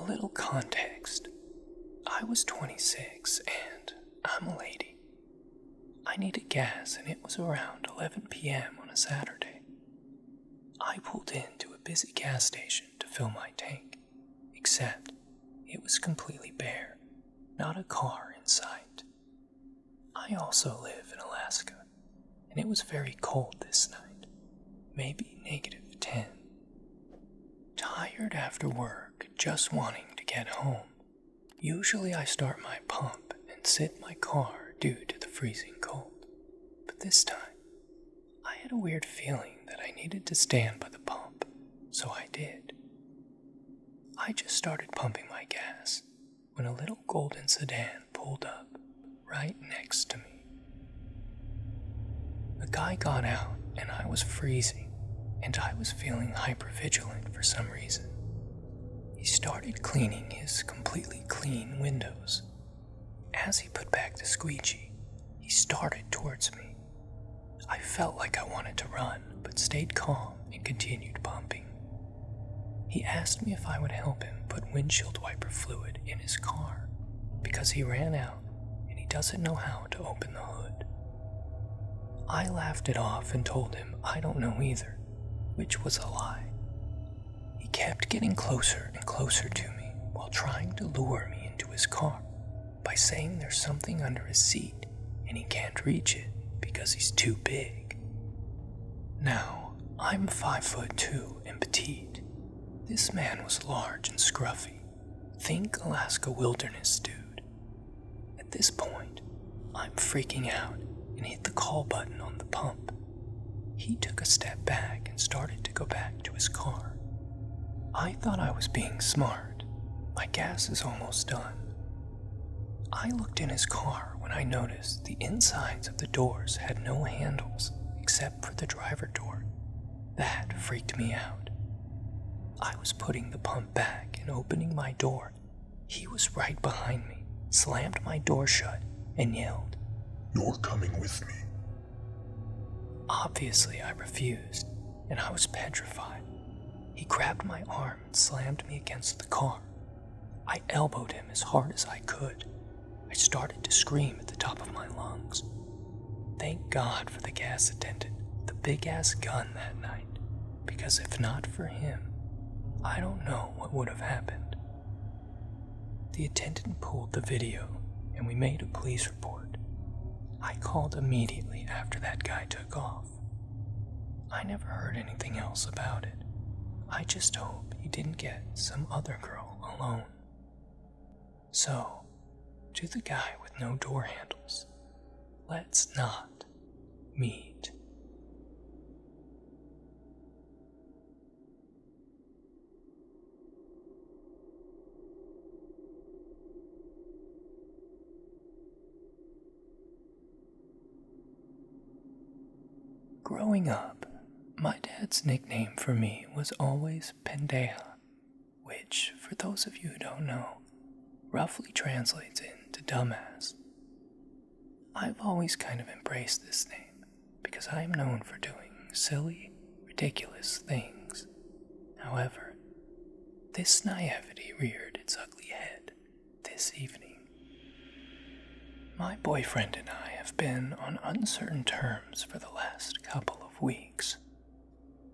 little context. I was 26 and I'm a lady. I needed gas and it was around 11 p.m. on a Saturday. I pulled into a busy gas station to fill my tank, except it was completely bare, not a car in sight. I also live in Alaska, and it was very cold this night, maybe -10. Tired after work, just wanting to get home. Usually I start my pump and sit in my car due to the freezing cold, but this time, I had a weird feeling that I needed to stand by the pump, so I did. I just started pumping my gas when a little golden sedan pulled up right next to me. The guy got out and I was freezing, and I was feeling hypervigilant for some reason. He started cleaning his completely clean windows. As he put back the squeegee, he started towards me. I felt like I wanted to run, but stayed calm and continued pumping. He asked me if I would help him put windshield wiper fluid in his car, because he ran out and he doesn't know how to open the hood. I laughed it off and told him I don't know either, which was a lie. He kept getting closer and closer to me while trying to lure me into his car by saying there's something under his seat and he can't reach it because he's too big. Now, I'm 5'2" and petite. This man was large and scruffy. Think Alaska wilderness dude. At this point, I'm freaking out and hit the call button on the pump. He took a step back and started to go back to his car. I thought I was being smart. My gas is almost done. I looked in his car when I noticed the insides of the doors had no handles except for the driver door. That freaked me out. I was putting the pump back and opening my door. He was right behind me, slammed my door shut, and yelled, "You're coming with me." Obviously, I refused, and I was petrified. He grabbed my arm and slammed me against the car. I elbowed him as hard as I could. I started to scream at the top of my lungs. Thank God for the gas attendant, the big-ass gun that night, because if not for him, I don't know what would have happened. The attendant pulled the video, and we made a police report. I called immediately after that guy took off. I never heard anything else about it. I just hope he didn't get some other girl alone. So, to the guy with no door handles, let's not meet. Growing up, my dad's nickname for me was always Pendeja, which, for those of you who don't know, roughly translates into dumbass. I've always kind of embraced this name because I am known for doing silly, ridiculous things. However, this naivety reared its ugly head this evening. My boyfriend and I have been on uncertain terms for the last couple of weeks.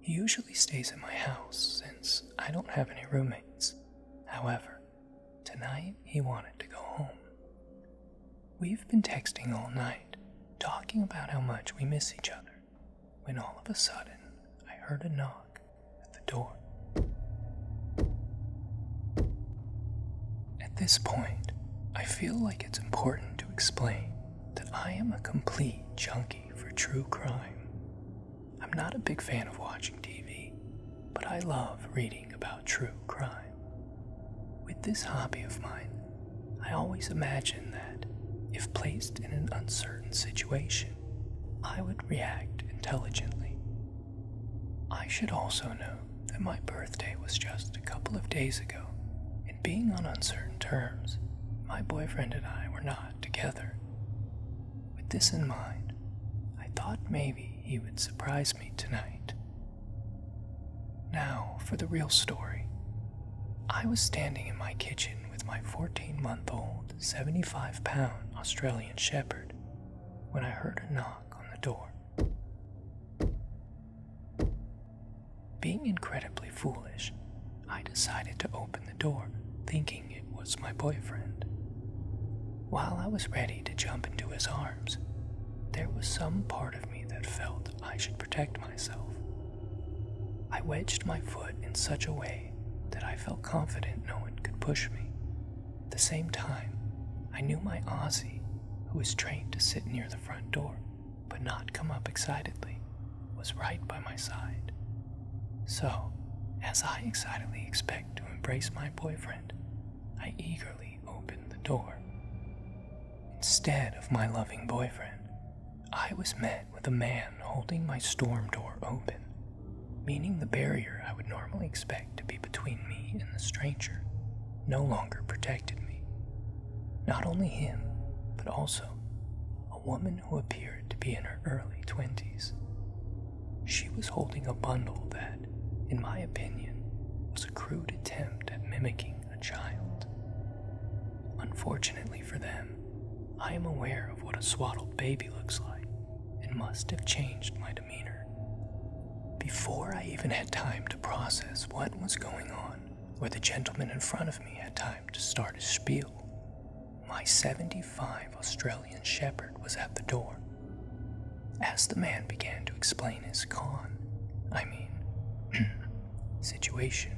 He usually stays at my house since I don't have any roommates. However, tonight he wanted to go home. We've been texting all night, talking about how much we miss each other, when all of a sudden I heard a knock at the door. At this point, I feel like it's important to explain that I am a complete junkie for true crime. I'm not a big fan of watching TV, but I love reading about true crime. With this hobby of mine, I always imagine that, if placed in an uncertain situation, I would react intelligently. I should also note that my birthday was just a couple of days ago, and being on uncertain terms, my boyfriend and I were not together. With this in mind, I thought maybe he would surprise me tonight. Now for the real story. I was standing in my kitchen with my 14-month-old, 75-pound Australian Shepherd when I heard a knock on the door. Being incredibly foolish, I decided to open the door, thinking it was my boyfriend. While I was ready to jump into his arms, there was some part of me that felt I should protect myself. I wedged my foot in such a way that I felt confident no one could push me. At the same time, I knew my Aussie, who was trained to sit near the front door but not come up excitedly, was right by my side. So, as I excitedly expect to embrace my boyfriend, I eagerly opened the door. Instead of my loving boyfriend, I was met with a man holding my storm door open, meaning the barrier I would normally expect to be between me and the stranger no longer protected me. Not only him, but also a woman who appeared to be in her early 20s. She was holding a bundle that, in my opinion, was a crude attempt at mimicking a child. Unfortunately for them, I am aware of what a swaddled baby looks like and must have changed my demeanor. Before I even had time to process what was going on, or the gentleman in front of me had time to start his spiel, my 75 Australian Shepherd was at the door. As the man began to explain his situation,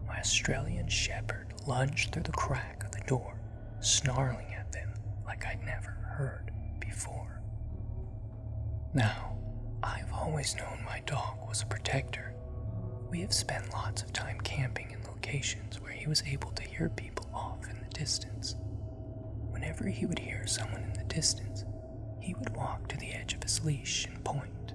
my Australian Shepherd lunged through the crack of the door, snarling at them like I'd never heard before. Now, I've always known my dog was a protector. We have spent lots of time camping in locations where he was able to hear people off in the distance. Whenever he would hear someone in the distance, he would walk to the edge of his leash and point.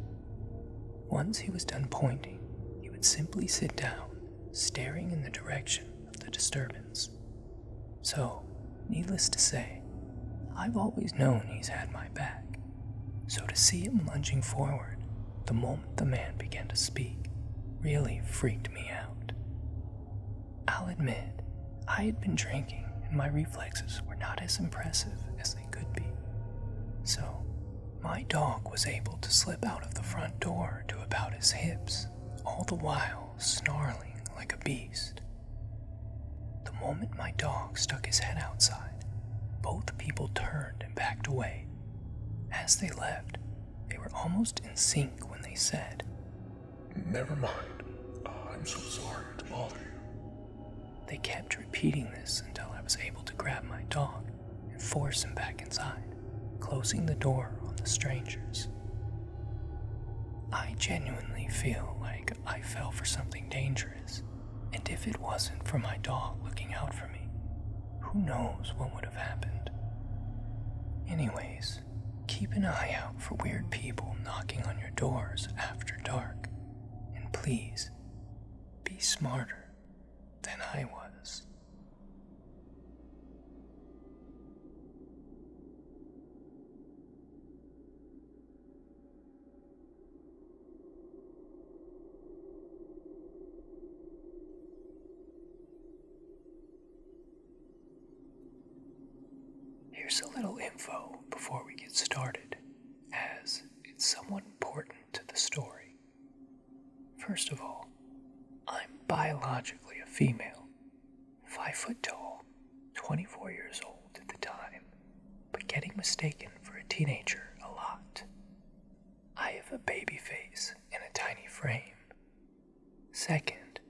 Once he was done pointing, he would simply sit down, staring in the direction of the disturbance. So, needless to say, I've always known he's had my back. So to see him lunging forward the moment the man began to speak really freaked me out. I'll admit, I had been drinking and my reflexes were not as impressive as they could be. So, my dog was able to slip out of the front door to about his hips, all the while snarling like a beast. The moment my dog stuck his head outside, both people turned and backed away. As they left, they were almost in sync when they said, "Never mind. I'm so sorry to bother you." They kept repeating this until I was able to grab my dog and force him back inside, closing the door on the strangers. I genuinely feel like I fell for something dangerous, and if it wasn't for my dog looking out for me, who knows what would have happened. Anyways, keep an eye out for weird people knocking on your doors after dark, and please, be smarter than I was. Here's a little info before we get started, as it's somewhat important to the story. First of all, I'm biologically a female, 5 foot tall, 24 years old at the time, but getting mistaken for a teenager a lot. I have a baby face and a tiny frame. Second,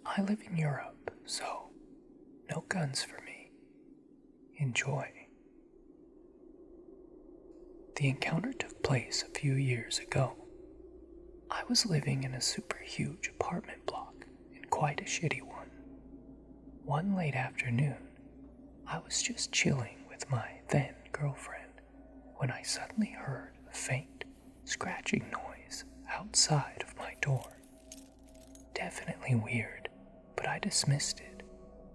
I live in Europe, so no guns for me. Enjoy. The encounter took place a few years ago. I was living in a super huge apartment block, and quite a shitty one. One late afternoon, I was just chilling with my then girlfriend when I suddenly heard a faint, scratching noise outside of my door. Definitely weird, but I dismissed it,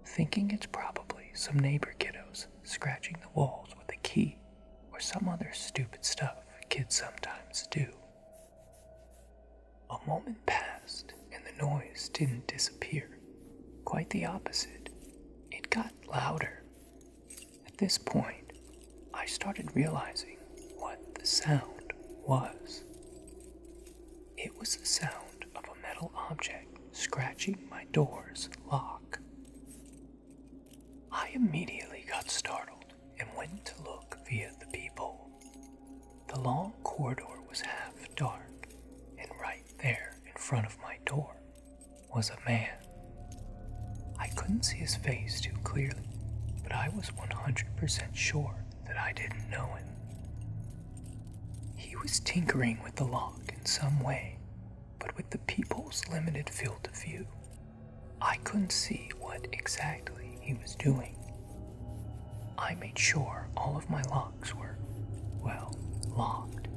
thinking it's probably some neighbor kiddos scratching the walls with a key or some other stupid stuff kids sometimes do. A moment passed and the noise didn't disappear. Quite the opposite. It got louder. At this point, I started realizing what the sound was. It was the sound of a metal object scratching my door's lock. I immediately got startled and went to look via the peephole. The long corridor was half dark, and right there in front of my door was a man. I couldn't see his face too clearly, but I was 100% sure that I didn't know him. He was tinkering with the lock in some way, but with the peephole's limited field of view, I couldn't see what exactly he was doing. I made sure all of my locks were, well, locked,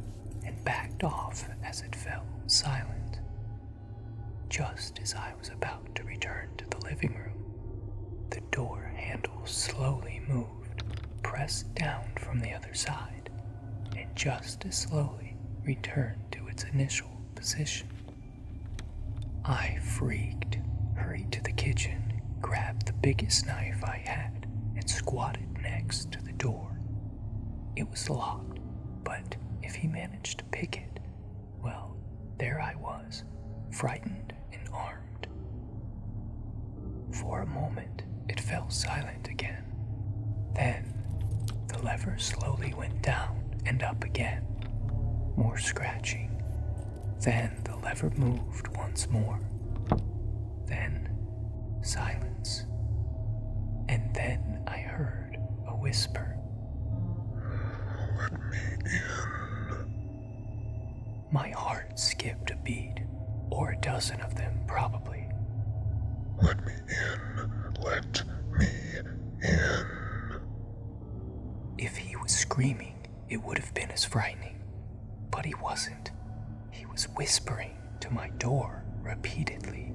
and backed off as it fell silent. Just as I was about to return to the living room, the door handle slowly moved, pressed down from the other side, and just as slowly returned to its initial position. I freaked, hurried to the kitchen, grabbed the biggest knife I had, and squatted next to the door. It was locked, but if he managed to pick it, well, there I was, frightened and armed. For a moment, it fell silent again. Then, the lever slowly went down and up again. More scratching. Then the lever moved once more. Then, silence. And then I heard a whisper. Let me in. My heart skipped a beat, or a dozen of them probably. Let me in. Let me in. If he was screaming, it would have been as frightening. But he wasn't. He was whispering to my door repeatedly.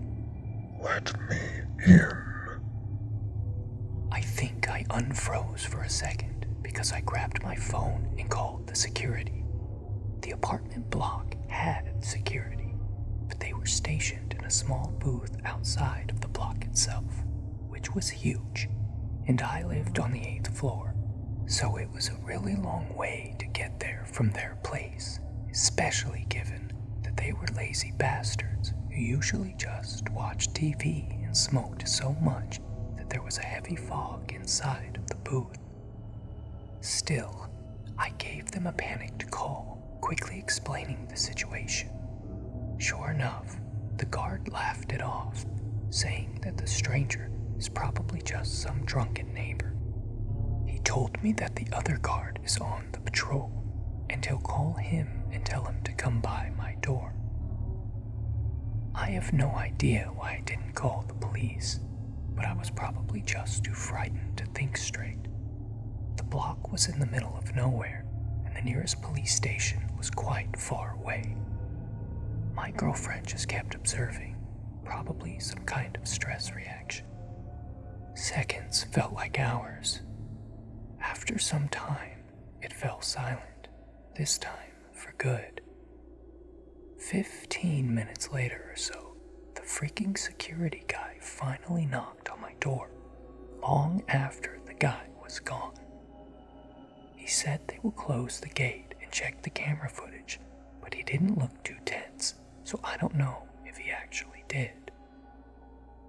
Let me in. I think I unfroze for a second because I grabbed my phone and called the security. The apartment block had security, but they were stationed in a small booth outside of the block itself, which was huge, and I lived on the 8th floor, so it was a really long way to get there from their place, especially given that they were lazy bastards who usually just watched TV and smoked so much that there was a heavy fog inside of the booth. Still, I gave them a panicked call, quickly explaining the situation. Sure enough, the guard laughed it off, saying that the stranger is probably just some drunken neighbor. He told me that the other guard is on the patrol, and he'll call him and tell him to come by my door. I have no idea why I didn't call the police, but I was probably just too frightened to think straight. The block was in the middle of nowhere, and the nearest police station was quite far away. My girlfriend just kept observing, probably some kind of stress reaction. Seconds felt like hours. After some time, it fell silent, this time for good. 15 minutes later or so, the freaking security guy finally knocked on my door, long after the guy was gone. He said they will close the gate and check the camera footage, but he didn't look too tense, so I don't know if he actually did.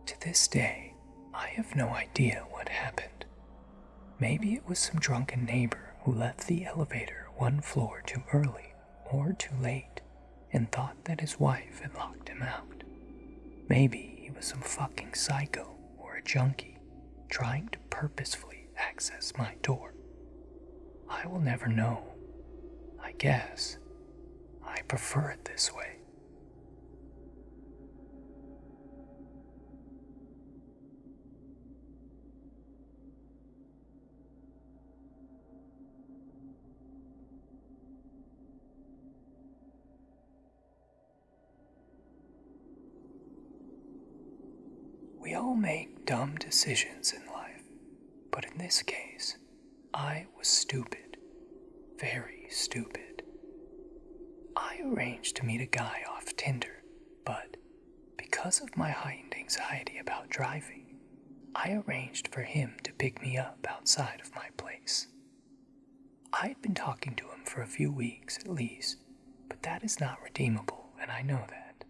To this day, I have no idea what happened. Maybe it was some drunken neighbor who left the elevator one floor too early or too late and thought that his wife had locked him out. Maybe he was some fucking psycho or a junkie trying to purposefully access my door. I will never know. I guess I prefer it this way. We all make dumb decisions in life, but in this case, I was stupid. Very stupid. I arranged to meet a guy off Tinder, but because of my heightened anxiety about driving, I arranged for him to pick me up outside of my place. I had been talking to him for a few weeks at least, but that is not redeemable, and I know that.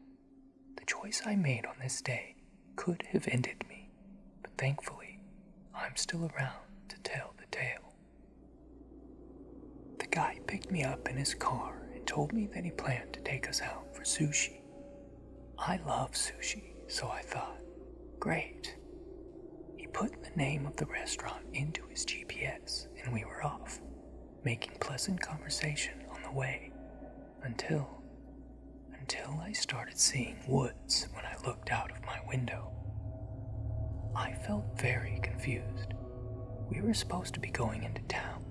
The choice I made on this day could have ended me, but thankfully, I'm still around to tell the tale. The guy picked me up in his car and told me that he planned to take us out for sushi. I love sushi, so I thought, great. He put the name of the restaurant into his GPS and we were off, making pleasant conversation on the way until I started seeing woods when I looked out of my window. I felt very confused. We were supposed to be going into town,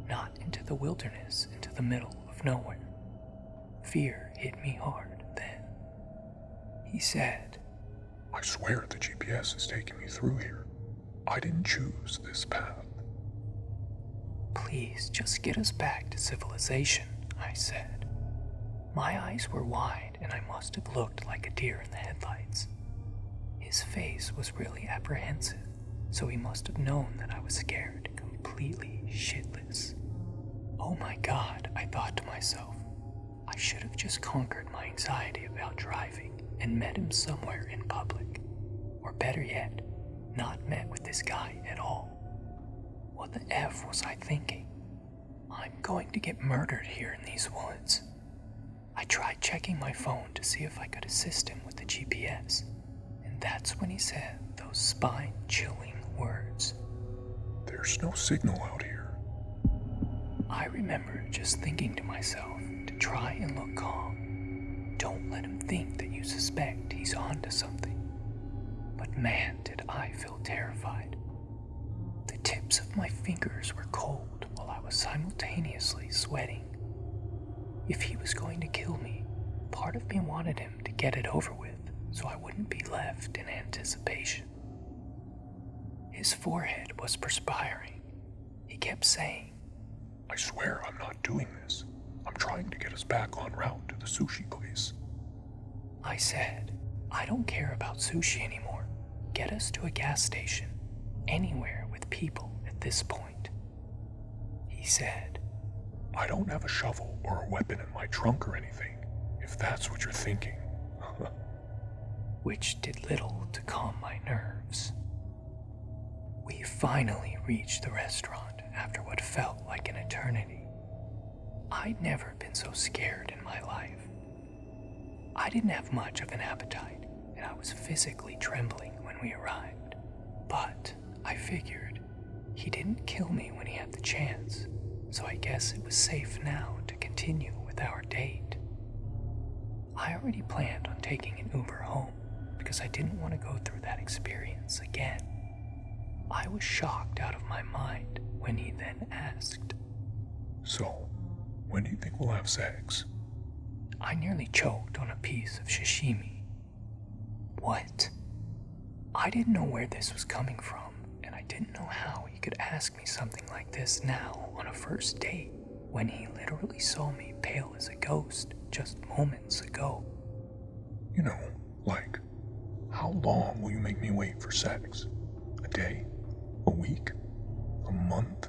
not into the wilderness, into the middle of nowhere. Fear hit me hard then. He said, I swear the GPS is taking me through here. I didn't choose this path. Please just get us back to civilization, I said. My eyes were wide and I must have looked like a deer in the headlights. His face was really apprehensive, so he must have known that I was scared, completely shitless. Oh my God, I thought to myself. I should have just conquered my anxiety about driving and met him somewhere in public. Or better yet, not met with this guy at all. What the F was I thinking? I'm going to get murdered here in these woods. I tried checking my phone to see if I could assist him with the GPS, and that's when he said those spine-chilling words. There's no signal out here. I remember just thinking to myself to try and look calm. Don't let him think that you suspect he's onto something. But man, did I feel terrified. The tips of my fingers were cold while I was simultaneously sweating. If he was going to kill me, part of me wanted him to get it over with so I wouldn't be left in anticipation. His forehead was perspiring. He kept saying, I swear I'm not doing this. I'm trying to get us back en route to the sushi place. I said, I don't care about sushi anymore. Get us to a gas station, anywhere with people at this point. He said, I don't have a shovel or a weapon in my trunk or anything, if that's what you're thinking. Which did little to calm my nerves. We finally reached the restaurant after what felt like an eternity. I'd never been so scared in my life. I didn't have much of an appetite, and I was physically trembling when we arrived. But I figured he didn't kill me when he had the chance, so I guess it was safe now to continue with our date. I already planned on taking an Uber home because I didn't want to go through that experience again. I was shocked out of my mind when he then asked, So, when do you think we'll have sex? I nearly choked on a piece of sashimi. What? I didn't know where this was coming from, and I didn't know how he could ask me something like this now on a first date when he literally saw me pale as a ghost just moments ago. You know, like, how long will you make me wait for sex? A day? A week? A month?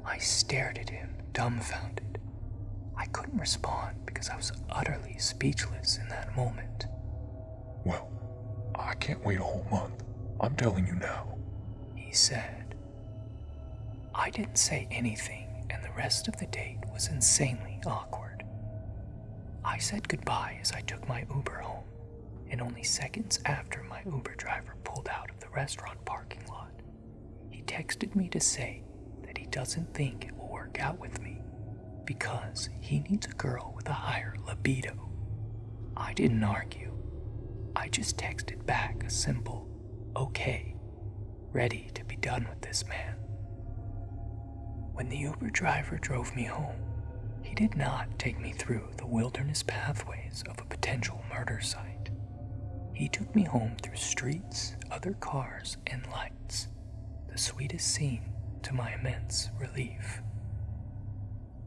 I stared at him, dumbfounded. I couldn't respond because I was utterly speechless in that moment. Well, I can't wait a whole month. I'm telling you now. He said. I didn't say anything, and the rest of the date was insanely awkward. I said goodbye as I took my Uber home, and only seconds after my Uber driver pulled out of the restaurant parking lot, he texted me to say that he doesn't think it will work out with me because he needs a girl with a higher libido. I didn't argue. I just texted back a simple, okay, ready to be done with this man. When the Uber driver drove me home, he did not take me through the wilderness pathways of a potential murder site. He took me home through streets, other cars, and lights, the sweetest scene to my immense relief.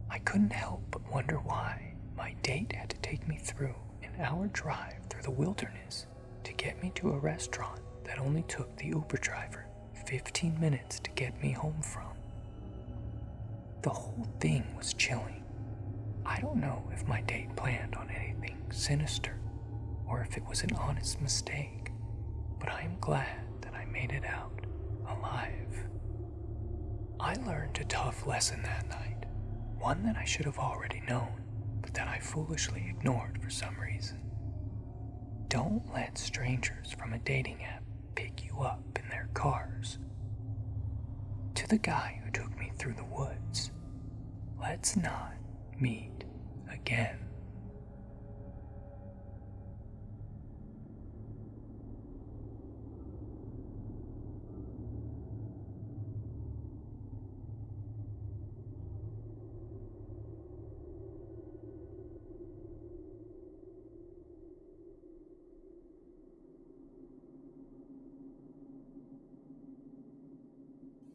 I couldn't help but wonder why my date had to take me through an hour drive through the wilderness to get me to a restaurant that only took the Uber driver 15 minutes to get me home from. The whole thing was chilling. I don't know if my date planned on anything sinister or if it was an honest mistake, but I am glad that I made it out alive. I learned a tough lesson that night, one that I should have already known, but that I foolishly ignored for some reason. Don't let strangers from a dating app pick you up in their cars. To the guy who took me through the woods, let's not meet again.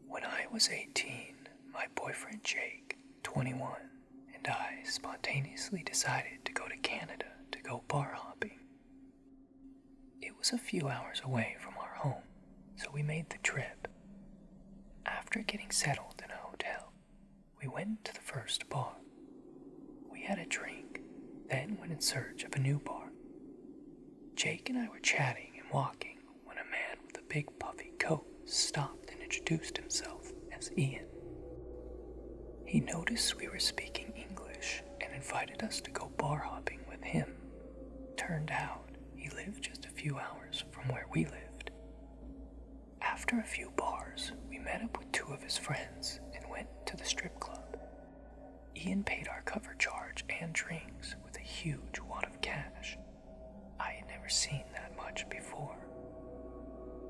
When I was 18, my boyfriend Jake, 21, and I spontaneously decided to go to Canada to go bar hopping. It was a few hours away from our home, so we made the trip. After getting settled in a hotel, we went to the first bar. We had a drink, then went in search of a new bar. Jake and I were chatting and walking when a man with a big puffy coat stopped and introduced himself as Ian. He noticed we were speaking English and invited us to go bar hopping with him. Turned out, he lived just a few hours from where we lived. After a few bars, we met up with two of his friends and went to the strip club. Ian paid our cover charge and drinks with a huge wad of cash. I had never seen that much before.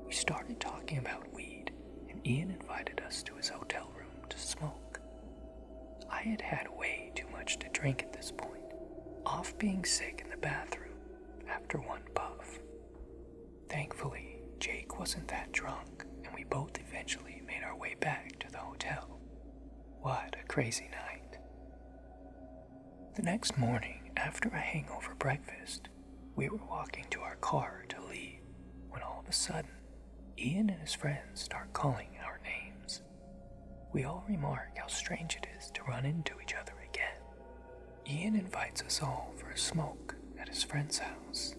We started talking about weed, and Ian invited us to his hotel room to smoke. I had had way too much to drink at this point, off being sick in the bathroom after one puff. Thankfully, Jake wasn't that drunk, and we both eventually made our way back to the hotel. What a crazy night. The next morning, after a hangover breakfast, we were walking to our car to leave when all of a sudden, Ian and his friends start calling our names. We all remark how strange it is to run into each other again. Ian invites us all for a smoke at his friend's house.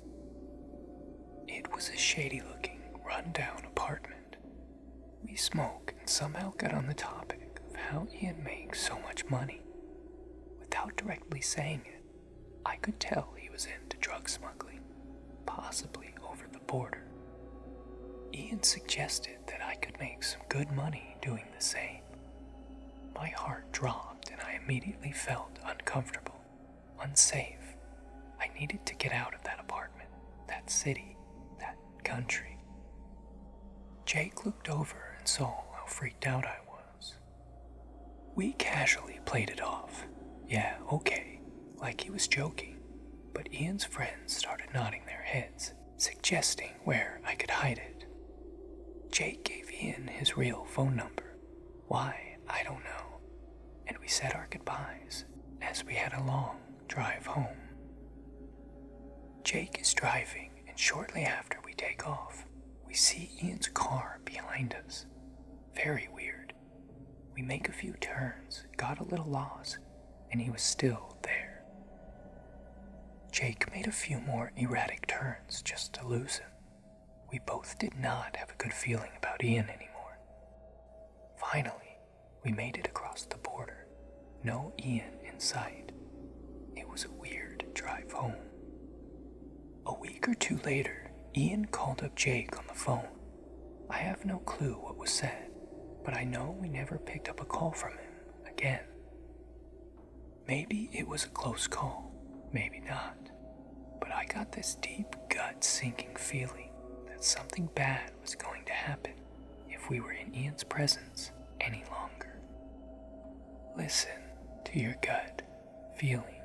It was a shady-looking, run-down apartment. We smoke and somehow got on the topic of how Ian makes so much money. Without directly saying it, I could tell he was into drug smuggling, possibly over the border. Ian suggested that I could make some good money doing the same. My heart dropped and I immediately felt uncomfortable, unsafe. I needed to get out of that apartment, that city, that country. Jake looked over and saw how freaked out I was. We casually played it off. Yeah, okay, like he was joking, but Ian's friends started nodding their heads, suggesting where I could hide it. Jake gave Ian his real phone number. Why, I don't know. And we said our goodbyes as we had a long drive home. Jake is driving, and shortly after we take off, we see Ian's car behind us. Very weird. We make a few turns, got a little lost, and he was still there. Jake made a few more erratic turns just to lose him. We both did not have a good feeling about Ian anymore. Finally, we made it across the border. No Ian in sight. It was a weird drive home. A week or two later, Ian called up Jake on the phone. I have no clue what was said, but I know we never picked up a call from him again. Maybe it was a close call, maybe not, but I got this deep gut-sinking feeling that something bad was going to happen if we were in Ian's presence any longer. Listen to your gut feeling.